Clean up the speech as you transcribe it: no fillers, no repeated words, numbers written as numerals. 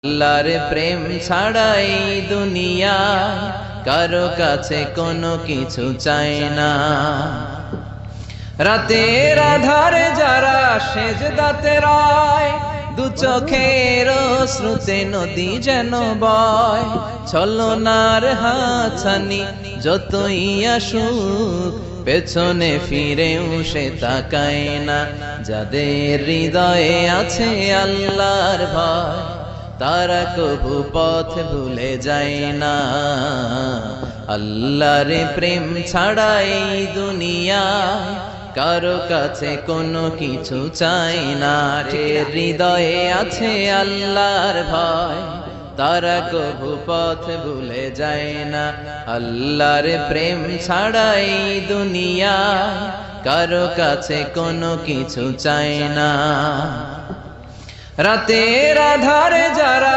আল্লাহর প্রেম ছাড়াই দুনিয়ায় কারো কাছে কোনো কিছু চায় না। রাতের আধারে যারা সেজদাতে রয়, দু চোখের শ্রুতে নদী যেন বয়। ছলনার হাতছানি যতই আসুক, পেছনে ফিরেও সে তাকায় না। যাদের হৃদয়ে আছে আল্লাহর ভয়, তারা কবু পথ ভুলে যায় না। আল্লাহর প্রেম ছাড়াই দুনিয়ায় কারো কাছে কোনো কিছু চাই না। হৃদয়ে আছে আল্লাহর ভয়, তারা কবু পথ ভুলে যায় না। আল্লাহর প্রেম ছাড়াই দুনিয়ায় কারো কাছে কোনো কিছু চাই না। রাতের আধারে যারা